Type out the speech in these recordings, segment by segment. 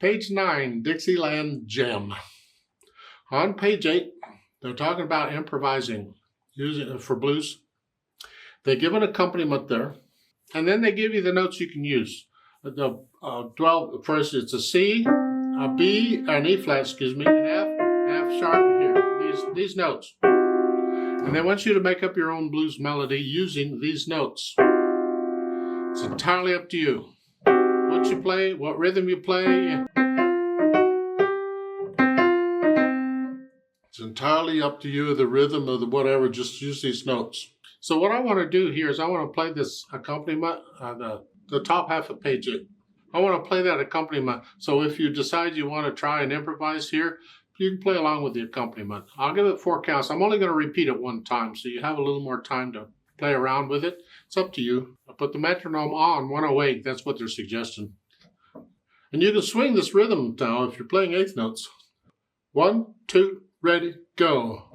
Page 9, Dixieland Jam. On page 8, they're talking about improvising, using it for blues. They give an accompaniment there, and then they give you the notes you can use. First it's a C, a B, an E flat, excuse me, an F sharp here, these notes. And they want you to make up your own blues melody using these notes. It's entirely up to you. What you play, what rhythm you play. It's entirely up to you, the rhythm of the whatever, just use these notes. So what I want to do here is I want to play this accompaniment, the top half of page 8. I want to play that accompaniment. So if you decide you want to try and improvise here, you can play along with the accompaniment. I'll give it 4 counts. I'm only going to repeat it 1 time, so you have a little more time to play around with it. It's up to you. I'll put the metronome on 108. That's what they're suggesting. And you can swing this rhythm now if you're playing 8th notes. 1, 2, ready, go.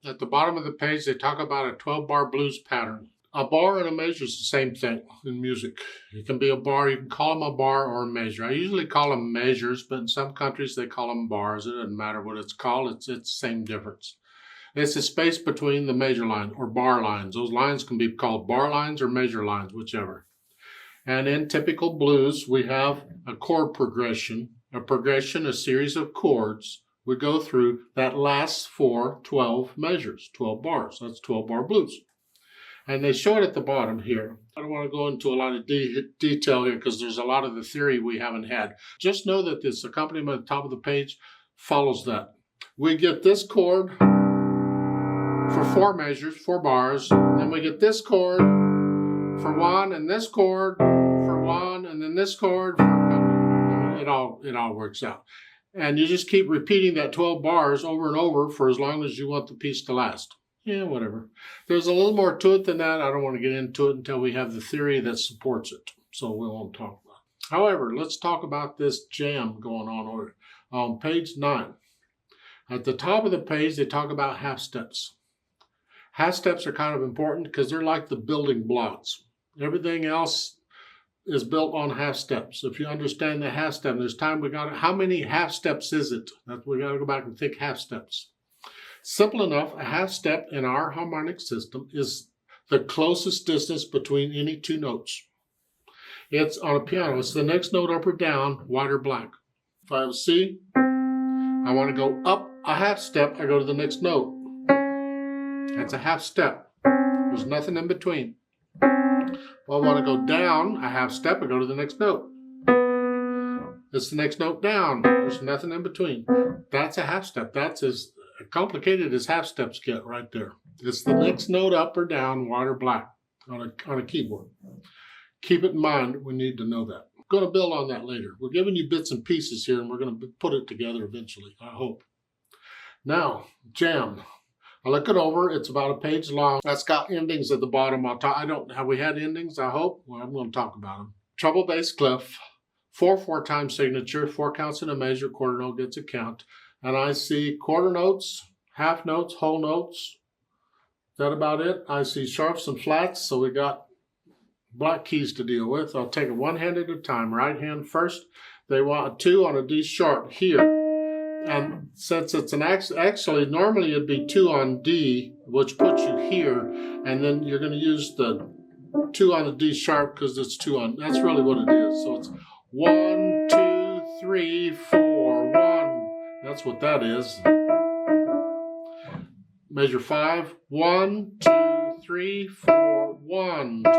At the bottom of the page, they talk about a 12-bar blues pattern. A bar and a measure is the same thing in music. It can be a bar, you can call them a bar or a measure. I usually call them measures, but in some countries they call them bars. It doesn't matter what it's called, it's the same difference. It's the space between the measure line or bar lines. Those lines can be called bar lines or measure lines, whichever. And in typical blues, we have a chord progression. A series of chords we go through that lasts for 12 measures, 12 bars. That's 12-bar blues. And they show it at the bottom here. I don't want to go into a lot of detail here because there's a lot of the theory we haven't had. Just know that this accompaniment at the top of the page follows that. We get this chord for 4 measures, 4 bars. And then we get this chord for 1, and this chord for 1, and then this chord for a couple. It all works out. And you just keep repeating that 12 bars over and over for as long as you want the piece to last. Yeah, whatever. There's a little more to it than that. I don't want to get into it until we have the theory that supports it. So we won't talk about it. However, let's talk about this jam going on page 9. At the top of the page, they talk about half steps. Half steps are kind of important because they're like the building blocks. Everything else is built on half steps. If you understand the half step, there's time how many half steps is it? We got to go back and think half steps. Simple enough, a half step in our harmonic system is the closest distance between any 2 notes. It's on a piano, it's the next note up or down, white or black. If I have a C, I want to go up a half step, I go to the next note. That's a half step. There's nothing in between. If I want to go down a half step, I go to the next note. It's the next note down. There's nothing in between. That's a half step. That's as complicated as half steps get right there. It's the next note up or down, white or black on a keyboard. Keep it in mind. We need to know that. I'm going to build on that later. We're giving you bits and pieces here, and we're going to put it together eventually, I hope. Now, jam. I look it over. It's about a page long. That's got endings at the bottom. Have we had endings? I hope. Well, I'm going to talk about them. Treble, bass, clef, 4 time signature, 4 counts in a measure. Quarter note gets a count. And I see quarter notes, half notes, whole notes. Is that about it? I see sharps and flats. So we got black keys to deal with. I'll take it 1 hand at a time. Right hand first. They want a 2 on a D sharp here. And since it's actually normally it'd be 2 on D, which puts you here, and then you're going to use the 2 on the D sharp because it's 2 on. That's really what it is. So it's 1, 2, 3, 4, 1. That's what that is. Measure 5. 1, 2, 3, 4, 1, 2.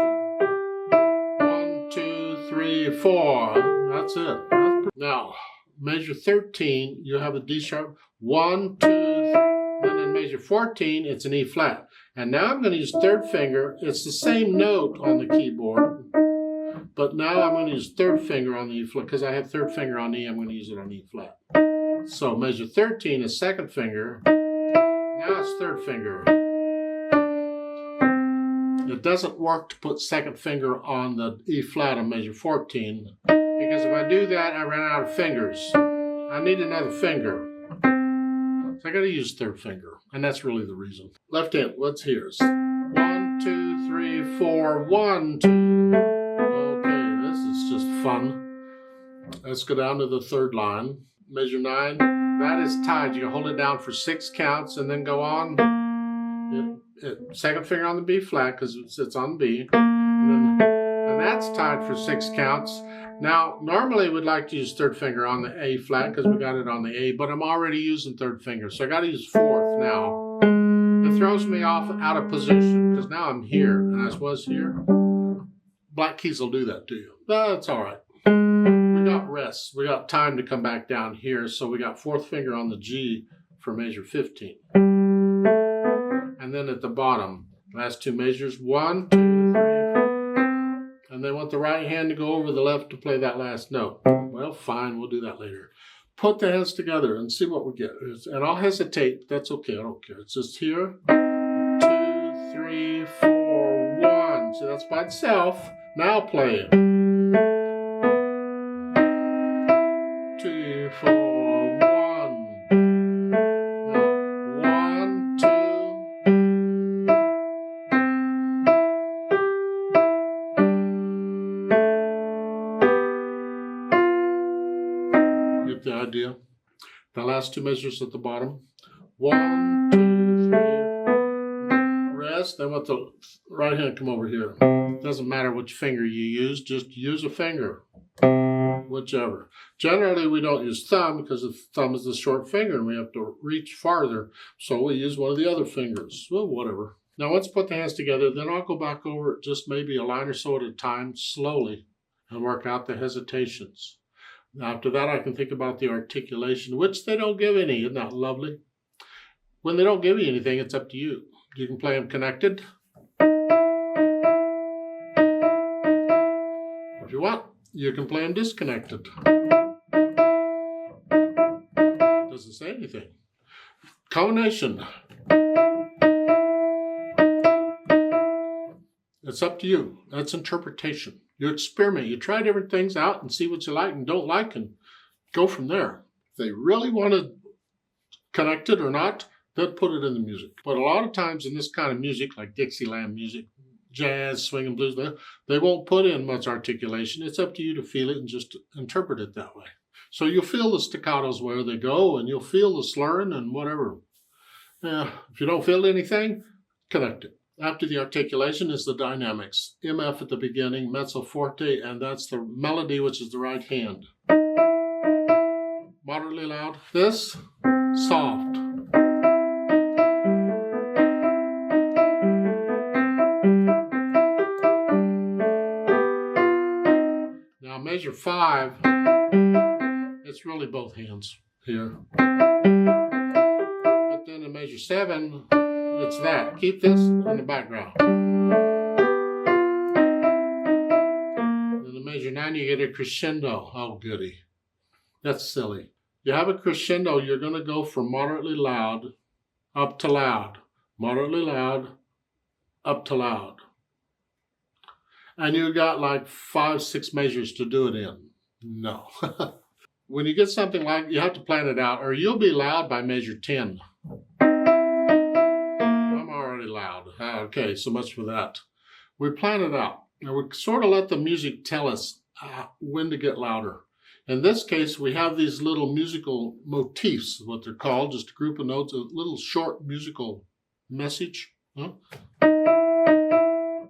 1, 2, 3, 4. That's it. Now, measure 13, you have a D sharp. 1, 2, 3, then an in measure 14, it's an E flat. And now I'm going to use third finger. It's the same note on the keyboard, but now I'm going to use third finger on the E flat. Because I have third finger on E, I'm going to use it on E flat. So measure 13 is second finger. Now it's third finger. It doesn't work to put second finger on the E flat on measure 14, because if I do that, I run out of fingers. I need another finger. So I got to use third finger, and that's really the reason. Left hand, let's hear it. 1, 2, 3, 4, 1, 2. Okay, this is just fun. Let's go down to the third line. Measure 9. That is tied. You can hold it down for 6 counts and then go on. Second finger on the B flat because it's on B. And that's tied for 6 counts. Now, normally we'd like to use third finger on the A flat because we got it on the A, but I'm already using third finger, so I got to use fourth now. It throws me off out of position because now I'm here and I was here. Black keys will do that to you. That's all right. We got rest. We got time to come back down here, so we got fourth finger on the G for measure 15. And then at the bottom, last 2 measures, 1, 2, 3, and they want the right hand to go over the left to play that last note. Well, fine, we'll do that later. Put the hands together and see what we get. And I'll hesitate, that's okay, I don't care. It's just here, 2, 3, 4, 1. See, that's by itself. Now play it. 2, 4, 1. Now, 1, 2. Get the idea? The last 2 measures at the bottom. 1, 2, 3. Rest. Then let the right hand come over here. It doesn't matter which finger you use, just use a finger. Whichever. Generally, we don't use thumb because the thumb is the short finger and we have to reach farther. So we use one of the other fingers. Well, whatever. Now, once put the hands together, then I'll go back over it just maybe a line or so at a time, slowly, and work out the hesitations. After that, I can think about the articulation, which they don't give any. Isn't that lovely? When they don't give you anything, it's up to you. You can play them connected. If you want, you can play them disconnected. Doesn't say anything. Combination. It's up to you. That's interpretation. You experiment. You try different things out and see what you like and don't like and go from there. If they really want to connect it or not, they'll put it in the music. But a lot of times in this kind of music, like Dixieland music, jazz, swing, and blues, they won't put in much articulation. It's up to you to feel it and just interpret it that way. So you'll feel the staccatos where they go, and you'll feel the slurring and whatever. If you don't feel anything, connect it. After the articulation is the dynamics. MF at the beginning, mezzo forte, and that's the melody, which is the right hand. Moderately loud. This, soft. Now measure 5, it's really both hands here. But then in measure 7, it's that. Keep this in the background. In the measure 9, you get a crescendo. Oh, goody. That's silly. You have a crescendo, you're going to go from moderately loud up to loud. Moderately loud up to loud. And you got like 5, 6 measures to do it in. No. When you get something like, you have to plan it out, or you'll be loud by measure 10. Loud. Okay, so much for that. We plan it out. And we sort of let the music tell us when to get louder. In this case, we have these little musical motifs, what they're called, just a group of notes, a little short musical message.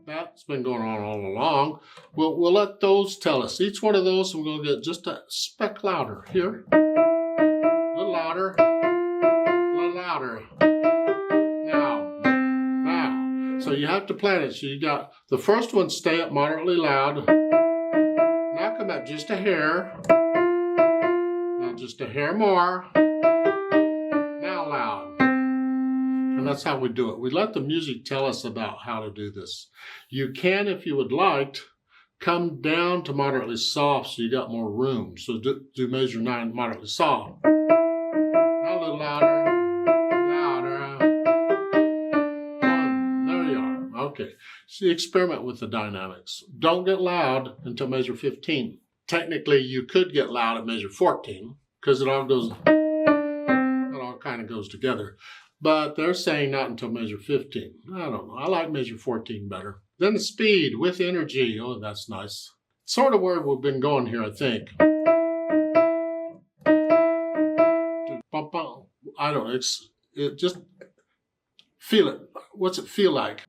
That's been going on all along. We'll let those tell us. Each one of those, we're going to get just a speck louder. Here. A little louder. A little louder. So you have to plan it. So you got the first one, stay up moderately loud. Now come up just a hair. Now just a hair more. Now loud. that's how we do it. We let the music tell us about how to do this. You can, if you would like, come down to moderately soft so you got more room. So do measure 9 moderately soft. Now a little louder, louder. There you are. Okay. So experiment with the dynamics. Don't get loud until measure 15. Technically, you could get loud at measure 14 because it all kind of goes together. But they're saying not until measure 15. I don't know. I like measure 14 better. Then the speed with energy. Oh, that's nice. Sort of where we've been going here, I think. I don't know. It just feel it. What's it feel like?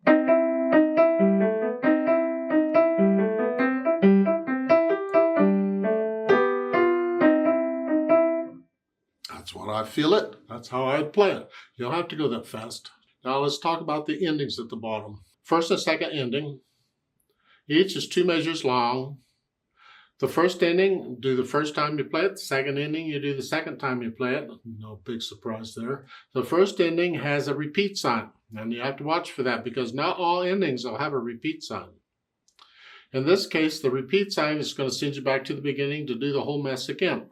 That's what I feel it. That's how I play it. You don't have to go that fast. Now let's talk about the endings at the bottom. First and second ending. Each is 2 measures long. The first ending, do the first time you play it. The second ending, you do the second time you play it. No big surprise there. The first ending has a repeat sign. And you have to watch for that because not all endings will have a repeat sign. In this case, the repeat sign is going to send you back to the beginning to do the whole mess again.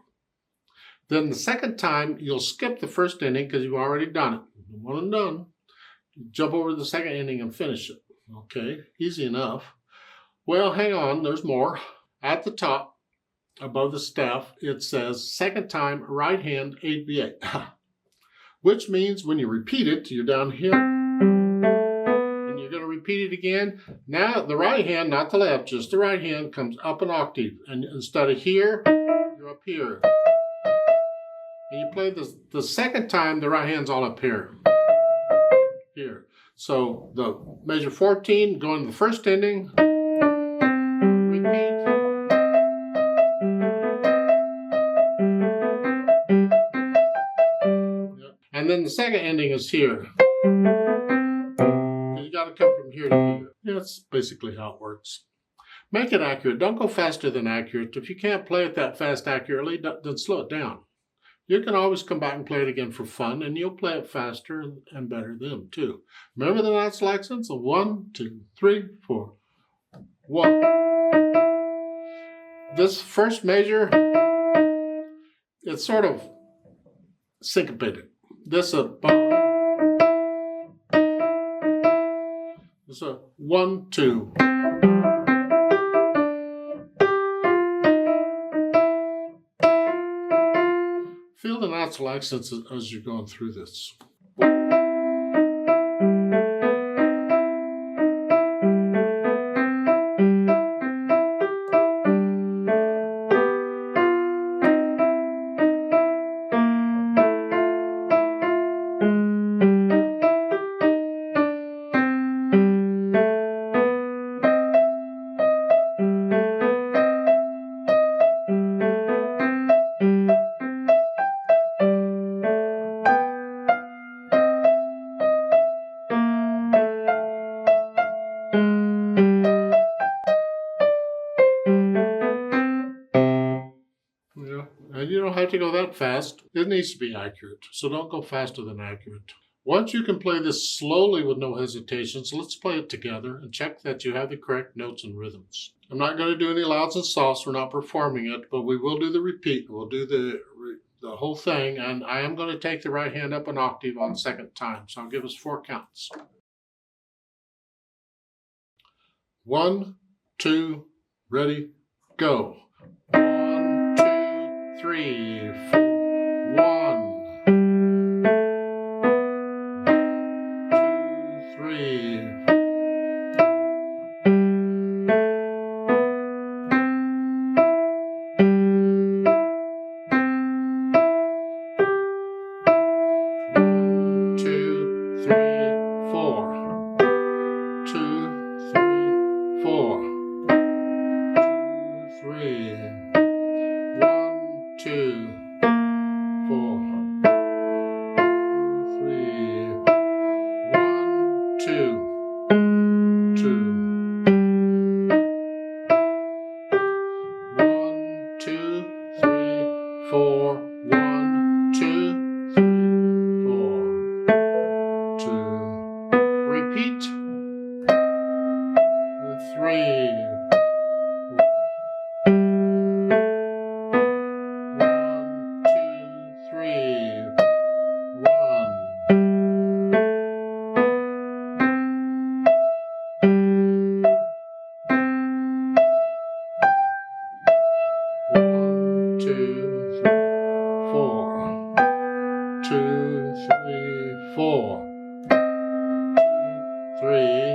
Then the second time, you'll skip the first ending because you've already done it. One and done. Jump over to the second ending and finish it. Okay, easy enough. Well, hang on, there's more. At the top, above the staff, it says, second time, right hand, 8B8. Which means when you repeat it, you're down here. And you're going to repeat it again. Now, the right hand, not the left, just the right hand, comes up an octave. And instead of here, you're up here. And you play the second time, the right hand's all up here. Here. So the measure 14, going to the first ending, repeat. Yep. And then the second ending is here. You got to come from here to here. Yeah, that's basically how it works. Make it accurate. Don't go faster than accurate. If you can't play it that fast accurately, then slow it down. You can always come back and play it again for fun, and you'll play it faster and better then, too. Remember the notes like sense? 1, 2, 3, 4. 1. This first measure, it's sort of syncopated. This is a 1, 2. Feel the natural accents as you're going through this. And you don't have to go that fast. It needs to be accurate, so don't go faster than accurate. Once you can play this slowly with no hesitations, let's play it together and check that you have the correct notes and rhythms. I'm not going to do any louds and softs. We're not performing it, but we will do the repeat. We'll do the whole thing, and I am going to take the right hand up an octave on the second time, so I'll give us 4 counts. 1, 2, ready, go. 1, 2, 3, 4. 1, 2, 3. 1, 2, 3, 4. 2, 3, 4. 2, 3. 1, 2. 2, 3, 4. 3,